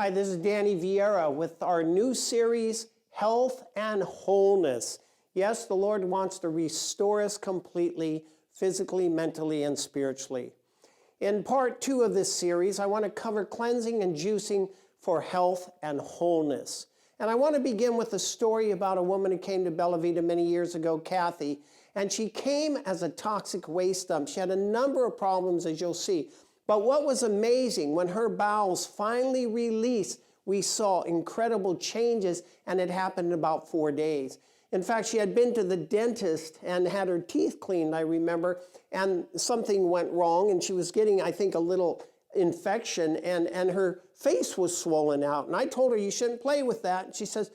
Hi, this is Danny Vieira with our new series, Health and Wholeness. Yes, the Lord wants to restore us completely, physically, mentally, and spiritually. In part 2 of this series, I want to cover cleansing and juicing for health and wholeness. And I want to begin with a story about a woman who came to Bella Vita many years ago, Kathy, and she came as a toxic waste dump. She had a number of problems, as you'll see. But what was amazing, when her bowels finally released, we saw incredible changes, and it happened in about 4 days. In fact, she had been to the dentist and had her teeth cleaned, I remember, and something went wrong, and she was getting, I think, a little infection, and her face was swollen out. And I told her, you shouldn't play with that. And she says,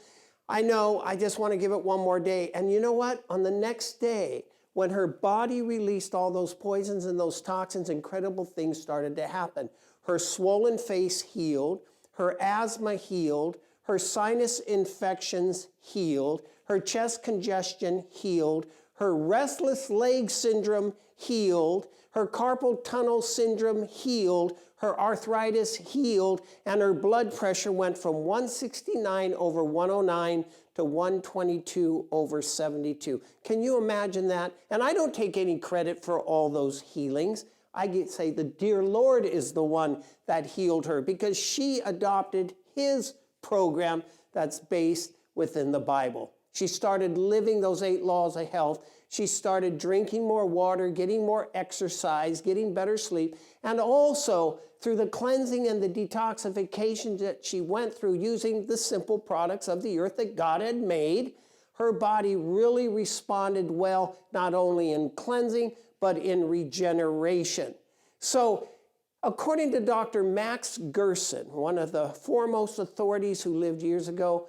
I know, I just want to give it one more day. And you know what? On the next day, when her body released all those poisons and those toxins, incredible things started to happen. Her swollen face healed, her asthma healed, her sinus infections healed, her chest congestion healed, her restless leg syndrome healed, her carpal tunnel syndrome healed, her arthritis healed, and her blood pressure went from 169/109 to 122/72. Can you imagine that? And I don't take any credit for all those healings. I say the dear Lord is the one that healed her because she adopted his program that's based within the Bible. She started living those 8 laws of health. She started drinking more water, getting more exercise, getting better sleep, and also through the cleansing and the detoxification that she went through using the simple products of the earth that God had made, her body really responded well, not only in cleansing, but in regeneration. So, according to Dr. Max Gerson, one of the foremost authorities who lived years ago,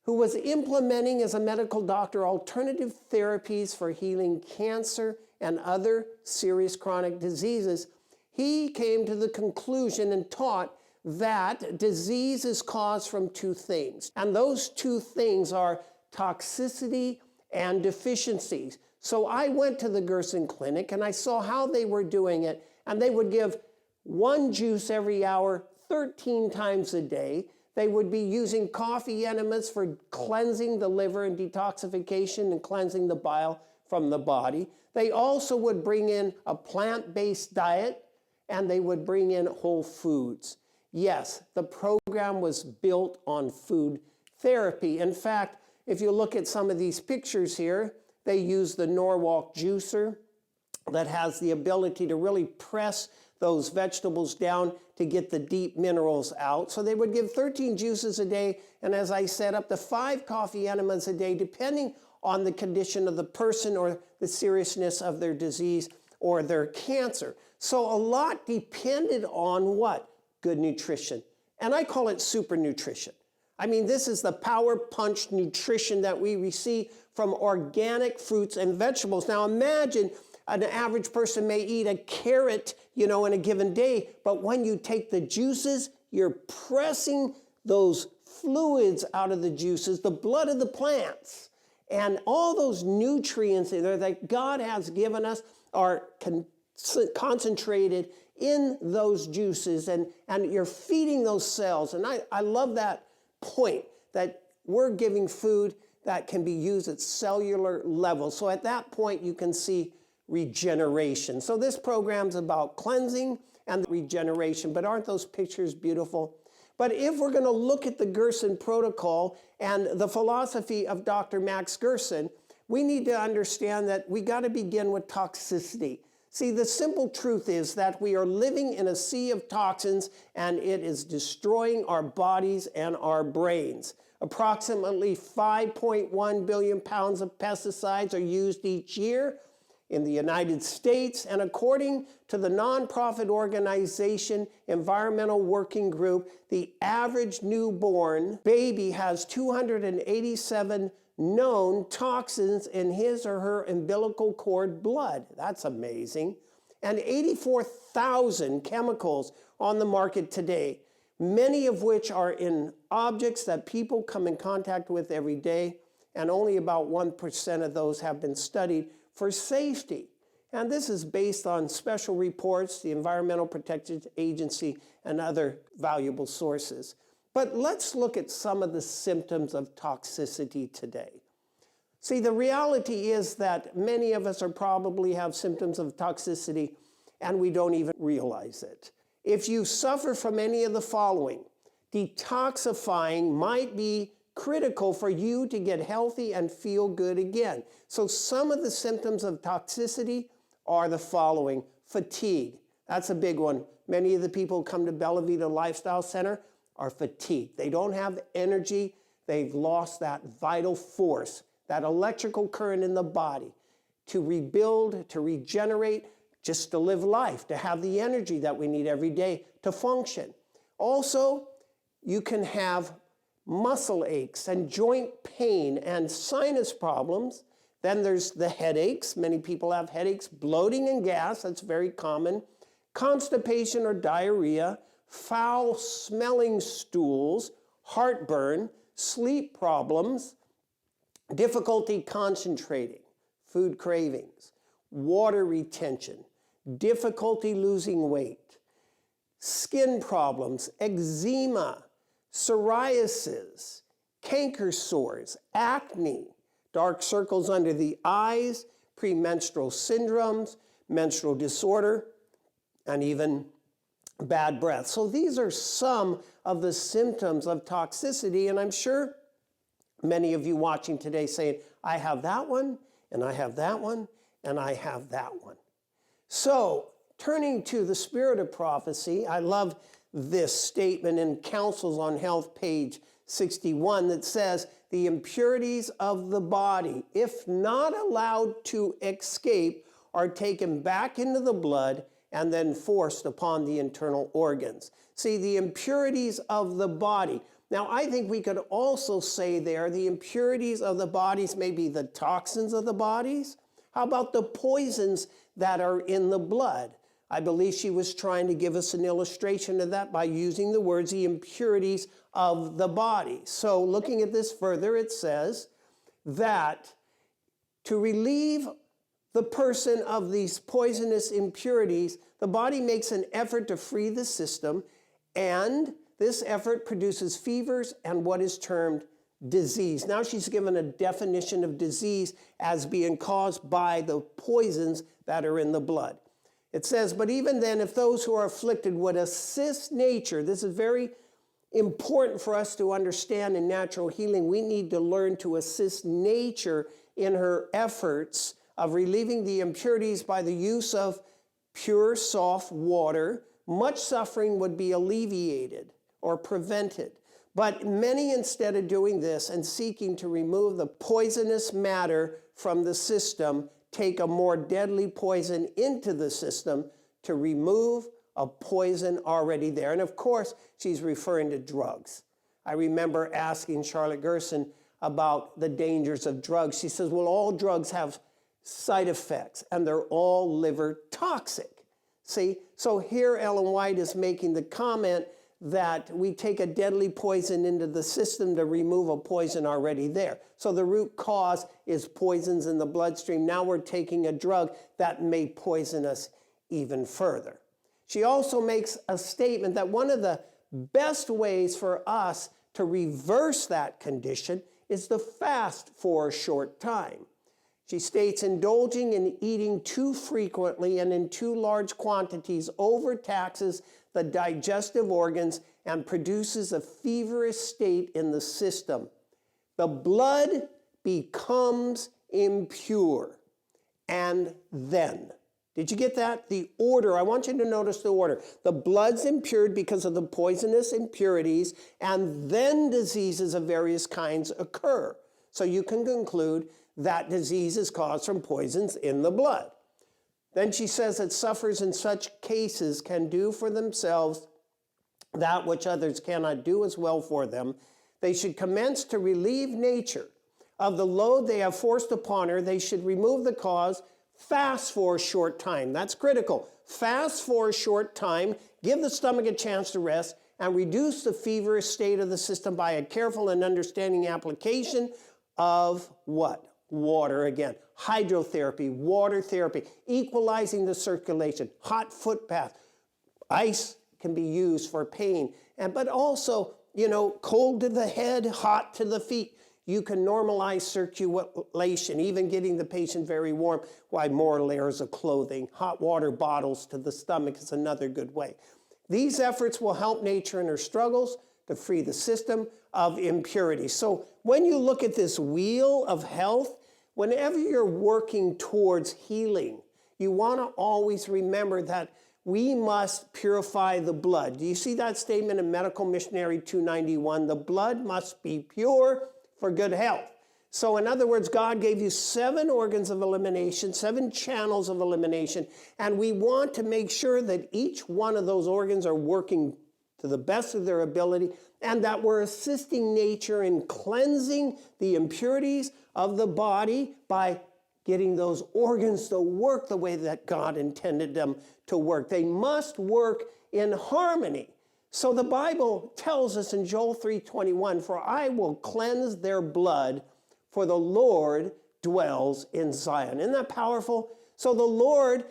who was implementing as a medical doctor alternative therapies for healing cancer and other serious chronic diseases, he came to the conclusion and taught that disease is caused from 2 things. And those 2 things are toxicity and deficiencies. So I went to the Gerson Clinic and I saw how they were doing it. And they would give 1 juice every hour, 13 times a day. They would be using coffee enemas for cleansing the liver and detoxification and cleansing the bile from the body. They also would bring in a plant-based diet, and they would bring in whole foods. Yes, the program was built on food therapy. In fact, if you look at some of these pictures here, they use the Norwalk juicer that has the ability to really press those vegetables down to get the deep minerals out. So they would give 13 juices a day, and as I said, up to 5 coffee enemas a day, depending on the condition of the person or the seriousness of their disease or their cancer. So a lot depended on what? Good nutrition. And I call it super nutrition. I mean, this is the power punch nutrition that we receive from organic fruits and vegetables. Now imagine an average person may eat a carrot, in a given day, but when you take the juices, you're pressing those fluids out of the juices, the blood of the plants, and all those nutrients that God has given us are concentrated in those juices, and you're feeding those cells. And I love that point that we're giving food that can be used at cellular level. So at that point, you can see regeneration. So this program's about cleansing and regeneration, but aren't those pictures beautiful? But if we're going to look at the Gerson protocol and the philosophy of Dr. Max Gerson, we need to understand that we got to begin with toxicity. See, the simple truth is that we are living in a sea of toxins, and it is destroying our bodies and our brains. Approximately 5.1 billion pounds of pesticides are used each year in the United States, and according to the nonprofit organization Environmental Working Group, the average newborn baby has 287 known toxins in his or her umbilical cord blood. That's amazing. And 84,000 chemicals on the market today, many of which are in objects that people come in contact with every day, and only about 1% of those have been studied for safety. And this is based on special reports, the Environmental Protection Agency, and other valuable sources. But let's look at some of the symptoms of toxicity today. See, the reality is that many of us are probably have symptoms of toxicity and we don't even realize it. If you suffer from any of the following, detoxifying might be critical for you to get healthy and feel good again. So some of the symptoms of toxicity are the following. Fatigue, that's a big one. Many of the people who come to Bella Vita Lifestyle Center are fatigued. They don't have energy. They've lost that vital force, that electrical current in the body to rebuild, to regenerate, just to live life, to have the energy that we need every day to function. Also, you can have muscle aches and joint pain and sinus problems. Then there's the headaches. Many people have headaches, bloating and gas, that's very common. Constipation or diarrhea, foul smelling stools, heartburn, sleep problems, difficulty concentrating, food cravings, water retention, difficulty losing weight, skin problems, eczema, psoriasis, canker sores, acne, dark circles under the eyes, premenstrual syndromes, menstrual disorder, and even bad breath. So these are some of the symptoms of toxicity, and I'm sure many of you watching today saying, I have that one, and I have that one, and I have that one. So turning to the spirit of prophecy, I love this statement in Counsels on Health, page 61, that says, the impurities of the body, if not allowed to escape, are taken back into the blood and then forced upon the internal organs. See, the impurities of the body. Now, I think we could also say there, the impurities of the bodies may be the toxins of the bodies. How about the poisons that are in the blood? I believe she was trying to give us an illustration of that by using the words, the impurities of the body. So looking at this further, it says that to relieve the person of these poisonous impurities, the body makes an effort to free the system, and this effort produces fevers and what is termed disease. Now she's given a definition of disease as being caused by the poisons that are in the blood. It says, but even then, if those who are afflicted would assist nature, this is very important for us to understand in natural healing. We need to learn to assist nature in her efforts of relieving the impurities by the use of pure, soft water. Much suffering would be alleviated or prevented. But many, instead of doing this and seeking to remove the poisonous matter from the system, take a more deadly poison into the system to remove a poison already there. And of course, she's referring to drugs. I remember asking Charlotte Gerson about the dangers of drugs. She says, well, all drugs have side effects and they're all liver toxic. See, so here Ellen White is making the comment that we take a deadly poison into the system to remove a poison already there. So the root cause is poisons in the bloodstream. Now we're taking a drug that may poison us even further. She also makes a statement that one of the best ways for us to reverse that condition is to fast for a short time. She states, indulging in eating too frequently and in too large quantities overtaxes the digestive organs and produces a feverish state in the system. The blood becomes impure. And then, did you get that? The order, I want you to notice the order. The blood's impure because of the poisonous impurities, and then diseases of various kinds occur. So you can conclude that disease is caused from poisons in the blood. Then she says that sufferers in such cases can do for themselves that which others cannot do as well for them. They should commence to relieve nature of the load they have forced upon her. They should remove the cause, fast for a short time. That's critical. Fast for a short time, give the stomach a chance to rest, and reduce the feverish state of the system by a careful and understanding application of what? Water again. Hydrotherapy, water therapy, equalizing the circulation, hot foot bath. Ice can be used for pain, but also cold to the head, hot to the feet. You can normalize circulation, even getting the patient very warm. Why, more layers of clothing. Hot water bottles to the stomach is another good way. These efforts will help nature in her struggles to free the system of impurities. So when you look at this wheel of health, whenever you're working towards healing, you want to always remember that we must purify the blood. Do you see that statement in Medical Missionary 291? The blood must be pure for good health. So in other words, God gave you 7 organs of elimination, 7 channels of elimination, and we want to make sure that each one of those organs are working to the best of their ability, and that we're assisting nature in cleansing the impurities of the body by getting those organs to work the way that God intended them to work. They must work in harmony. So the Bible tells us in Joel 3:21, "For I will cleanse their blood, for the Lord dwells in Zion." Isn't that powerful? So the Lord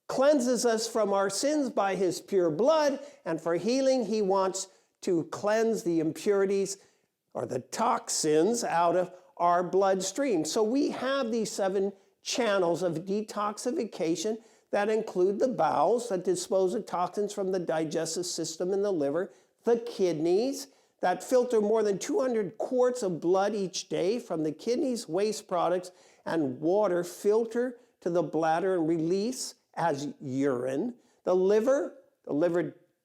cleanses us from our sins by his pure blood, and for healing, he wants to cleanse the impurities or the toxins out of our bloodstream. So we have these 7 channels of detoxification that include the bowels that dispose of toxins from the digestive system and the liver, the kidneys that filter more than 200 quarts of blood each day from the kidneys, waste products, and water filter to the bladder and release as urine. The liver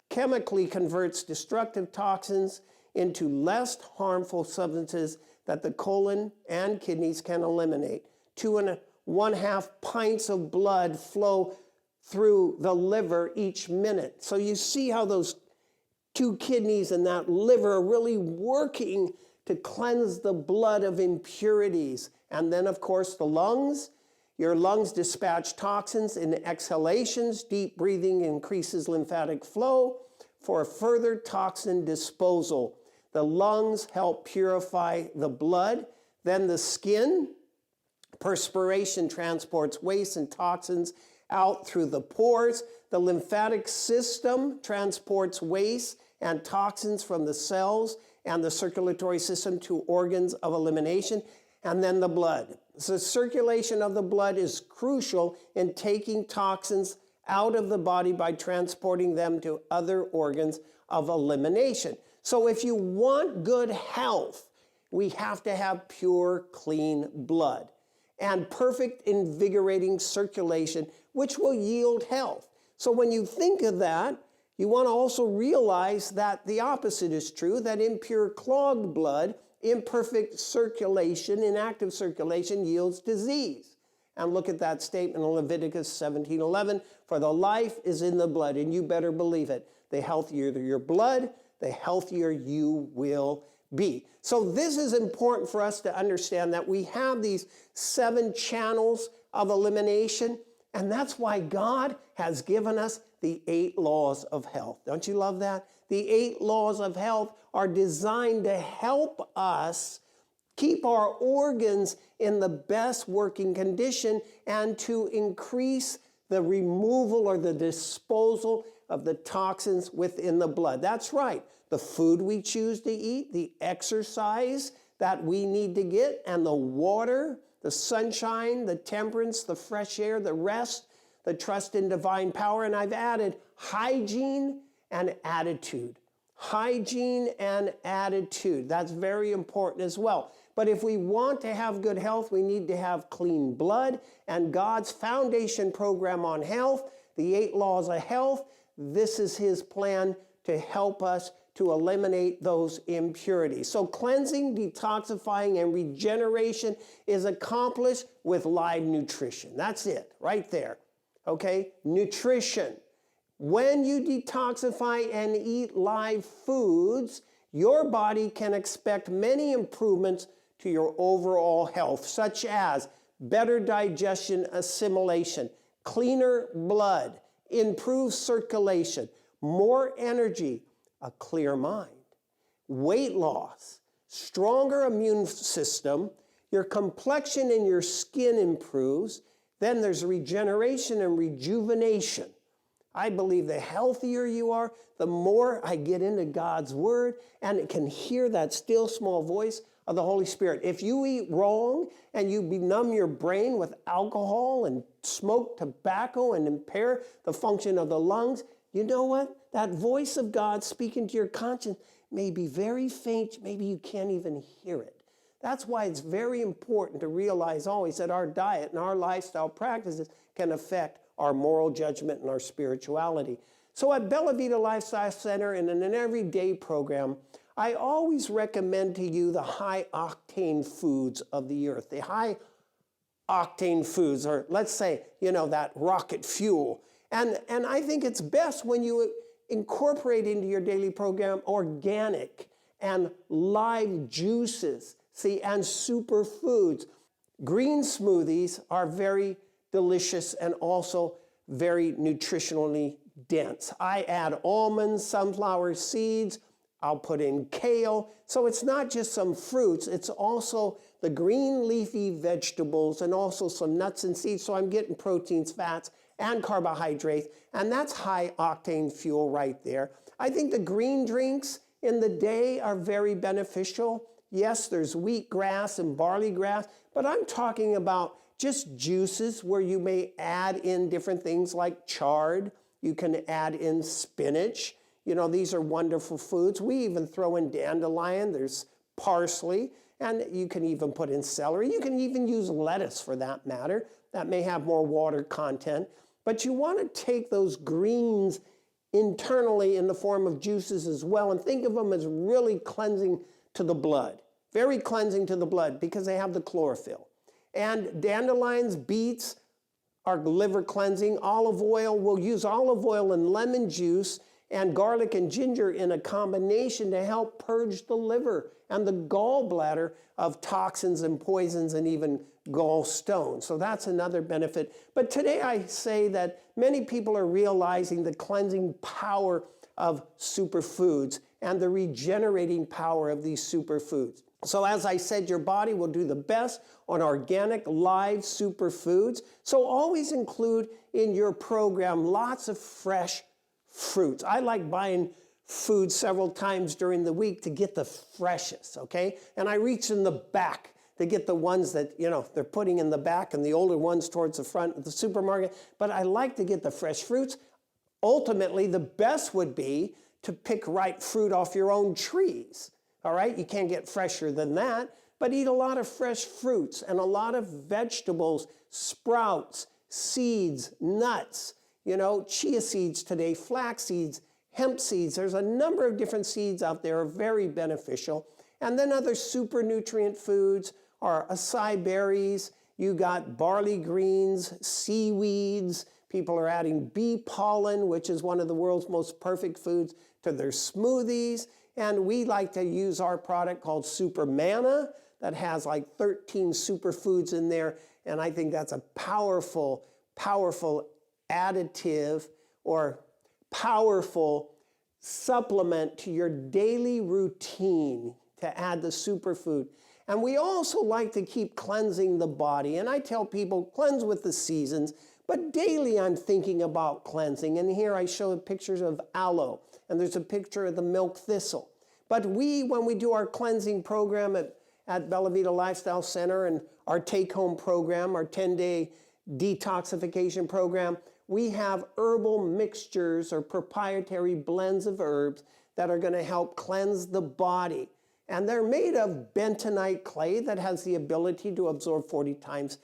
chemically converts destructive toxins into less harmful substances that the colon and kidneys can eliminate. 2.5 pints of blood flow through the liver each minute. So you see how those 2 kidneys and that liver are really working to cleanse the blood of impurities. And then, of course, the lungs. Your lungs dispatch toxins in exhalations. Deep breathing increases lymphatic flow for further toxin disposal. The lungs help purify the blood. Then the skin. Perspiration transports waste and toxins out through the pores. The lymphatic system transports waste and toxins from the cells and the circulatory system to organs of elimination. And then the blood. So circulation of the blood is crucial in taking toxins out of the body by transporting them to other organs of elimination. So if you want good health, we have to have pure, clean blood and perfect, invigorating circulation, which will yield health. So when you think of that, you want to also realize that the opposite is true, that impure, clogged blood, imperfect circulation, inactive circulation yields disease. And look at that statement in Leviticus 17:11, "For the life is in the blood," and you better believe it. The healthier your blood, the healthier you will be. So this is important for us to understand that we have these 7 channels of elimination, and that's why God has given us the 8 laws of health. Don't you love that? The 8 laws of health are designed to help us keep our organs in the best working condition and to increase the removal or the disposal of the toxins within the blood. That's right. The food we choose to eat, the exercise that we need to get, and the water, the sunshine, the temperance, the fresh air, the rest, the trust in divine power. And I've added hygiene and attitude. Hygiene and attitude. That's very important as well. But if we want to have good health, we need to have clean blood. And God's foundation program on health, the 8 laws of health, this is his plan to help us to eliminate those impurities. So cleansing, detoxifying, and regeneration is accomplished with live nutrition. That's it, right there. Okay? Nutrition. When you detoxify and eat live foods, your body can expect many improvements to your overall health, such as better digestion, assimilation, cleaner blood, improved circulation, more energy, a clear mind, weight loss, stronger immune system, your complexion and your skin improves, then there's regeneration and rejuvenation. I believe the healthier you are, the more I get into God's word and it can hear that still small voice of the Holy Spirit. If you eat wrong and you benumb your brain with alcohol and smoke tobacco and impair the function of the lungs, you know what? That voice of God speaking to your conscience may be very faint. Maybe you can't even hear it. That's why it's very important to realize always that our diet and our lifestyle practices can affect our moral judgment and our spirituality. So at Bella Vita Lifestyle Center and in an everyday program, I always recommend to you the high octane foods of the earth, the high octane foods, or let's say, that rocket fuel. And I think it's best when you incorporate into your daily program organic and live juices, and superfoods. Green smoothies are very delicious and also very nutritionally dense. I add almonds, sunflower seeds, I'll put in kale. So it's not just some fruits, it's also the green leafy vegetables and also some nuts and seeds. So I'm getting proteins, fats, and carbohydrates, and that's high octane fuel right there. I think the green drinks in the day are very beneficial. Yes, there's wheatgrass and barley grass, but I'm talking about just juices where you may add in different things like chard. You can add in spinach. These are wonderful foods. We even throw in dandelion. There's parsley, and you can even put in celery. You can even use lettuce for that matter. That may have more water content. But you want to take those greens internally in the form of juices as well and think of them as really cleansing to the blood. Very cleansing to the blood because they have the chlorophyll. And dandelions, beets are liver cleansing. Olive oil, we'll use olive oil and lemon juice and garlic and ginger in a combination to help purge the liver and the gallbladder of toxins and poisons and even gallstones. So that's another benefit. But today I say that many people are realizing the cleansing power of superfoods and the regenerating power of these superfoods. So as I said, your body will do the best on organic, live superfoods. So always include in your program lots of fresh fruits. I like buying food several times during the week to get the freshest, okay? And I reach in the back to get the ones that, they're putting in the back and the older ones towards the front of the supermarket. But I like to get the fresh fruits. Ultimately, the best would be to pick ripe fruit off your own trees. All right, you can't get fresher than that, but eat a lot of fresh fruits and a lot of vegetables, sprouts, seeds, nuts, chia seeds today, flax seeds, hemp seeds. There's a number of different seeds out there are very beneficial. And then other super nutrient foods are acai berries. You got barley greens, seaweeds. People are adding bee pollen, which is one of the world's most perfect foods, to their smoothies. And we like to use our product called Super Manna that has like 13 superfoods in there. And I think that's a powerful, powerful additive or powerful supplement to your daily routine to add the superfood. And we also like to keep cleansing the body. And I tell people, cleanse with the seasons. But daily I'm thinking about cleansing. And here I show pictures of aloe. And there's a picture of the milk thistle. But when we do our cleansing program at Bella Vita Lifestyle Center and our take-home program, our 10-day detoxification program, we have herbal mixtures or proprietary blends of herbs that are going to help cleanse the body. And they're made of bentonite clay that has the ability to absorb 40 times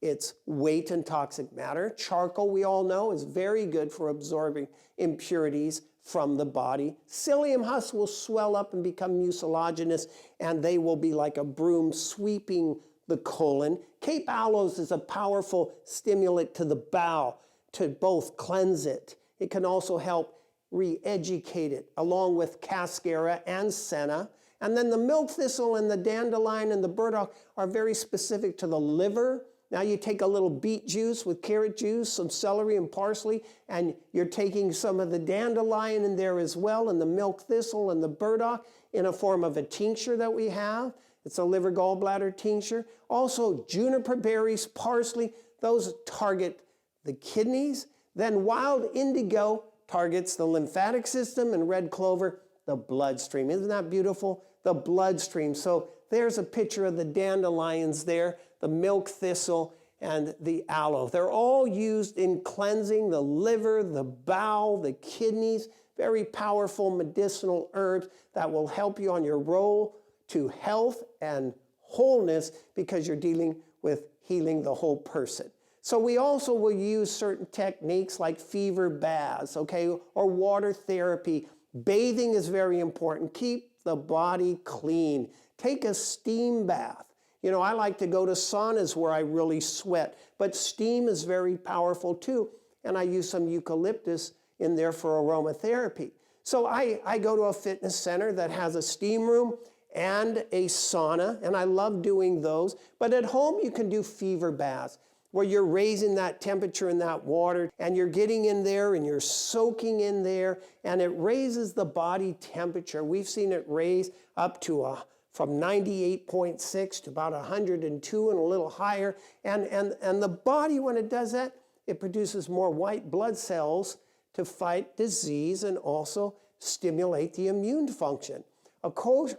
its weight in toxic matter. Charcoal, we all know, is very good for absorbing impurities from the body. Psyllium husks will swell up and become mucilaginous, and they will be like a broom sweeping the colon. Cape aloes is a powerful stimulant to the bowel to both cleanse it. It can also help re-educate it, along with cascara and senna. And then the milk thistle and the dandelion and the burdock are very specific to the liver. Now you take a little beet juice with carrot juice, some celery and parsley, and you're taking some of the dandelion in there as well, and the milk thistle and the burdock in a form of a tincture that we have. It's a liver gallbladder tincture. Also juniper berries, parsley, those target the kidneys, Then wild indigo targets the lymphatic system, and red clover, the bloodstream. Isn't that beautiful? The bloodstream. So there's a picture of the dandelions there, the milk thistle, and the aloe. They're all used in cleansing the liver, the bowel, the kidneys. Very powerful medicinal herbs that will help you on your road to health and wholeness, because you're dealing with healing the whole person. So we also will use certain techniques like fever baths, okay, or water therapy. Bathing is very important. Keep the body clean. Take a steam bath. You know, I like to go to saunas where I really sweat, but steam is very powerful too. And I use some eucalyptus in there for aromatherapy. So I go to a fitness center that has a steam room and a sauna, and I love doing those. But at home, you can do fever baths, where you're raising that temperature in that water, and you're getting in there and you're soaking in there, and it raises the body temperature. We've seen it raise up to from 98.6 to about 102 and a little higher. And the body, when it does that, it produces more white blood cells to fight disease and also stimulate the immune function. Of course,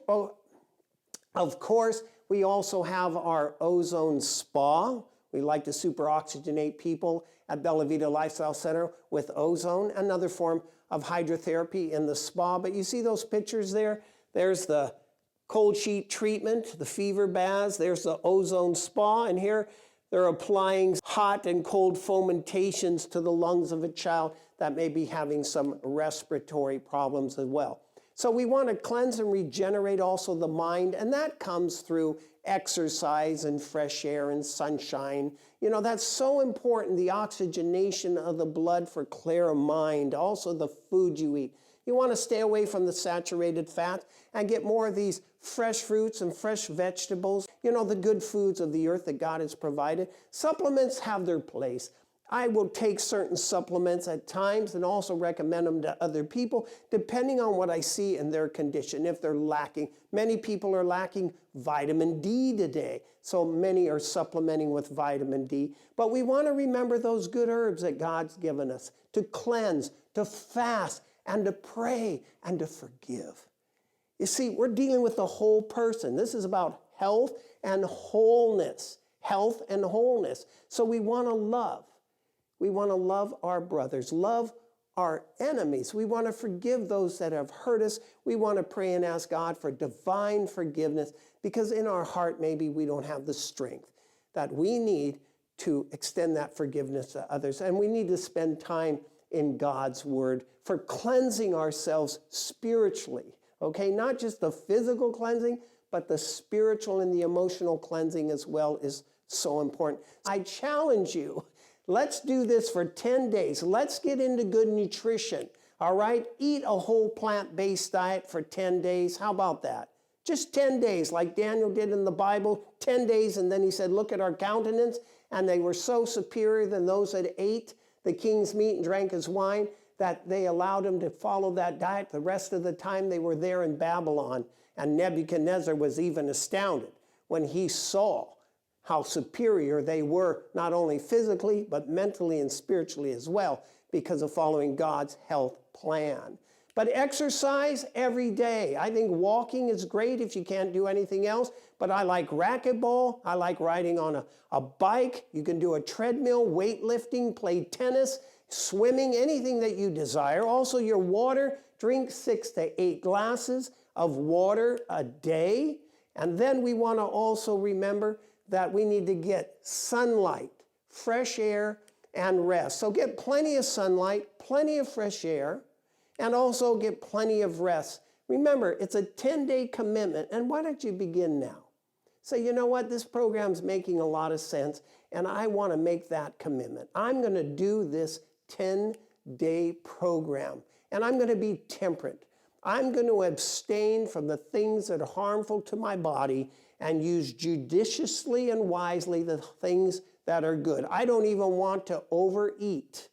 we also have our Ozone Spa. We like to super oxygenate people at Bella Vita Lifestyle Center with ozone, another form of hydrotherapy in the spa. But you see those pictures there? There's the cold sheet treatment, the fever baths. There's the Ozone Spa. And here they're applying hot and cold fomentations to the lungs of a child that may be having some respiratory problems as well. So we want to cleanse and regenerate also the mind, and that comes through exercise and fresh air and sunshine. You know, that's so important, the oxygenation of the blood for clear mind, also the food you eat. You want to stay away from the saturated fats and get more of these fresh fruits and fresh vegetables, you know, the good foods of the earth that God has provided. Supplements have their place. I will take certain supplements at times and also recommend them to other people, depending on what I see in their condition, if they're lacking. Many people are lacking vitamin D today, so many are supplementing with vitamin D. But we want to remember those good herbs that God's given us to cleanse, to fast, and to pray, and to forgive. You see, we're dealing with the whole person. This is about health and wholeness. Health and wholeness. So we want to love. We want to love our brothers, love our enemies. We want to forgive those that have hurt us. We want to pray and ask God for divine forgiveness, because in our heart, maybe we don't have the strength that we need to extend that forgiveness to others. And we need to spend time in God's word for cleansing ourselves spiritually, okay? Not just the physical cleansing, but the spiritual and the emotional cleansing as well is so important. I challenge you. Let's do this for 10 days. Let's get into good nutrition, all right? Eat a whole plant-based diet for 10 days. How about that? Just 10 days, like Daniel did in the Bible, 10 days, and then he said, look at our countenance, and they were so superior than those that ate the king's meat and drank his wine that they allowed him to follow that diet. The rest of the time they were there in Babylon, and Nebuchadnezzar was even astounded when he saw how superior they were, not only physically, but mentally and spiritually as well, because of following God's health plan. But exercise every day. I think walking is great if you can't do anything else, but I like racquetball. I like riding on a bike. You can do a treadmill, weightlifting, play tennis, swimming, anything that you desire. Also your water, drink 6 to 8 glasses of water a day. And then we want to also remember that we need to get sunlight, fresh air, and rest. So get plenty of sunlight, plenty of fresh air, and also get plenty of rest. Remember, it's a 10-day commitment, and why don't you begin now? Say, you know what, this program's making a lot of sense, and I want to make that commitment. I'm going to do this 10-day program, and I'm going to be temperate. I'm going to abstain from the things that are harmful to my body and use judiciously and wisely the things that are good. I don't even want to overeat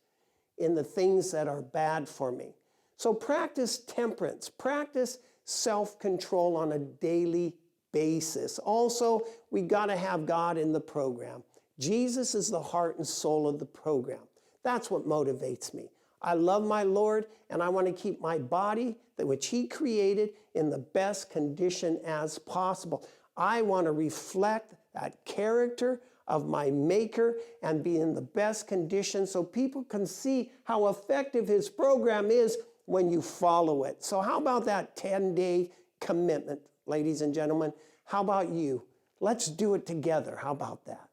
in the things that are bad for me. So practice temperance, practice self-control on a daily basis. Also, we got to have God in the program. Jesus is the heart and soul of the program. That's what motivates me. I love my Lord, and I want to keep my body, that which He created, in the best condition as possible. I want to reflect that character of my Maker and be in the best condition so people can see how effective His program is when you follow it. So how about that 10-day commitment, ladies and gentlemen? How about you? Let's do it together. How about that?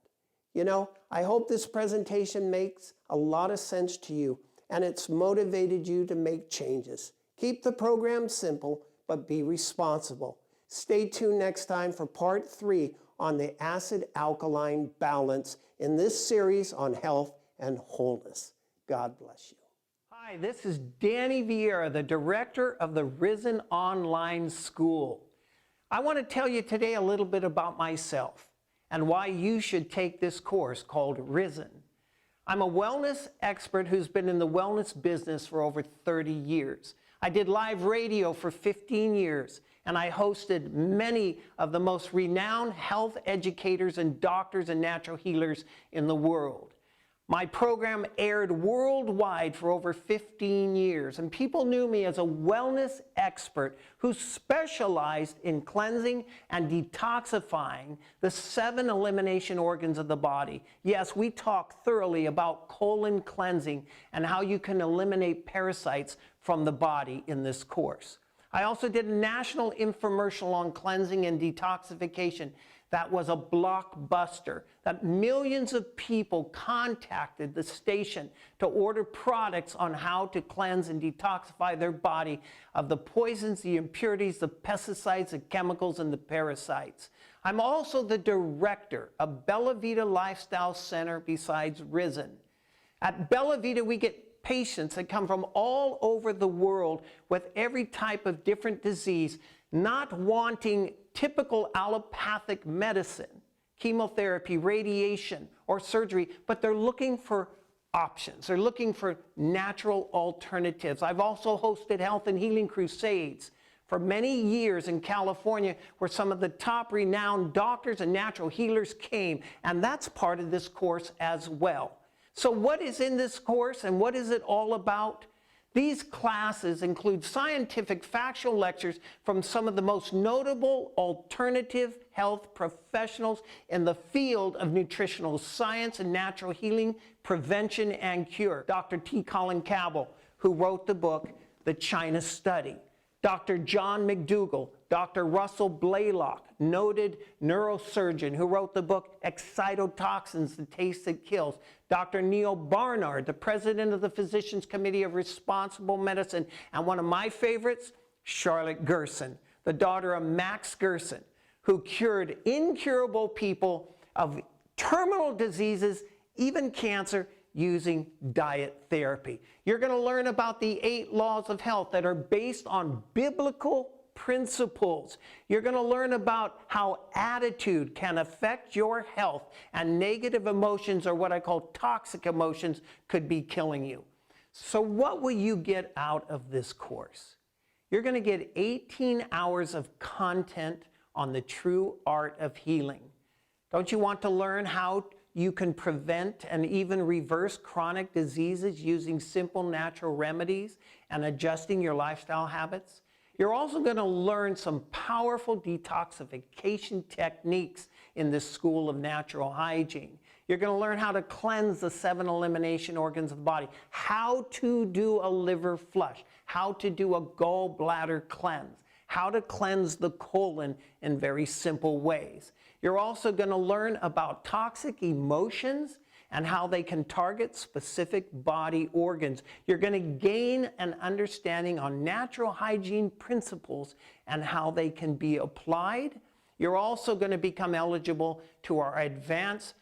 You know, I hope this presentation makes a lot of sense to you and it's motivated you to make changes. Keep the program simple, but be responsible. Stay tuned next time for part 3 on the acid-alkaline balance in this series on health and wholeness. God bless you. Hi, this is Danny Vieira, the director of the Risen Online School. I want to tell you today a little bit about myself and why you should take this course called Risen. I'm a wellness expert who's been in the wellness business for over 30 years. I did live radio for 15 years, and I hosted many of the most renowned health educators and doctors and natural healers in the world. My program aired worldwide for over 15 years, and people knew me as a wellness expert who specialized in cleansing and detoxifying the 7 elimination organs of the body. Yes, we talk thoroughly about colon cleansing and how you can eliminate parasites from the body in this course. I also did a national infomercial on cleansing and detoxification that was a blockbuster, that millions of people contacted the station to order products on how to cleanse and detoxify their body of the poisons, the impurities, the pesticides, the chemicals, and the parasites. I'm also the director of Bella Vita Lifestyle Center besides Risen. At Bella Vita, we get patients that come from all over the world with every type of different disease, not wanting typical allopathic medicine, chemotherapy, radiation, or surgery, but they're looking for options. They're looking for natural alternatives. I've also hosted health and healing crusades for many years in California, where some of the top renowned doctors and natural healers came, and that's part of this course as well. So what is in this course and what is it all about? These classes include scientific factual lectures from some of the most notable alternative health professionals in the field of nutritional science and natural healing, prevention and cure. Dr. T. Colin Cabell, who wrote the book, The China Study. Dr. John McDougall, Dr. Russell Blaylock, noted neurosurgeon who wrote the book Excitotoxins, The Taste That Kills. Dr. Neil Barnard, the president of the Physicians Committee of Responsible Medicine. And one of my favorites, Charlotte Gerson, the daughter of Max Gerson, who cured incurable people of terminal diseases, even cancer, using diet therapy. You're going to learn about the 8 laws of health that are based on biblical principles. You're going to learn about how attitude can affect your health, and negative emotions, or what I call toxic emotions, could be killing you. So what will you get out of this course? You're going to get 18 hours of content on the true art of healing. Don't you want to learn how you can prevent and even reverse chronic diseases using simple natural remedies and adjusting your lifestyle habits? You're also going to learn some powerful detoxification techniques in this School of Natural Hygiene. You're going to learn how to cleanse the 7 elimination organs of the body, how to do a liver flush, how to do a gallbladder cleanse, how to cleanse the colon in very simple ways. You're also going to learn about toxic emotions and how they can target specific body organs. You're going to gain an understanding on natural hygiene principles and how they can be applied. You're also going to become eligible to our advanced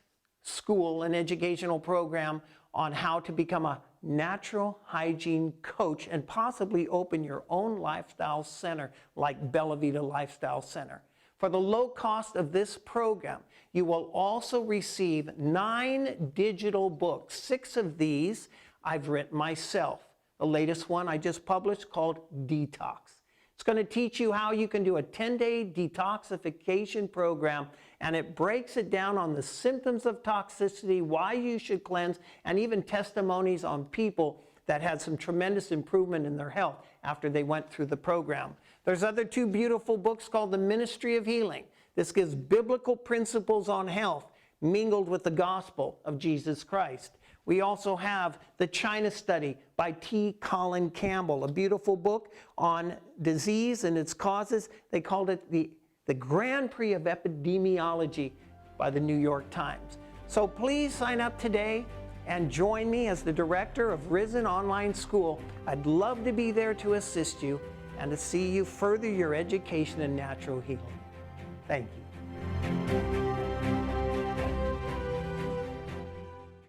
school and educational program on how to become a natural hygiene coach and possibly open your own lifestyle center like Bella Vita Lifestyle Center. For the low cost of this program, you will also receive 9 digital books. 6 of these I've written myself. The latest one I just published called Detox. It's going to teach you how you can do a 10-day detoxification program, and it breaks it down on the symptoms of toxicity, why you should cleanse, and even testimonies on people that had some tremendous improvement in their health after they went through the program. There's other two beautiful books called The Ministry of Healing. This gives biblical principles on health mingled with the gospel of Jesus Christ. We also have The China Study by T. Colin Campbell, a beautiful book on disease and its causes. They called it the Grand Prix of Epidemiology by the New York Times. So please sign up today and join me as the director of Risen Online School. I'd love to be there to assist you and to see you further your education in natural healing. Thank you.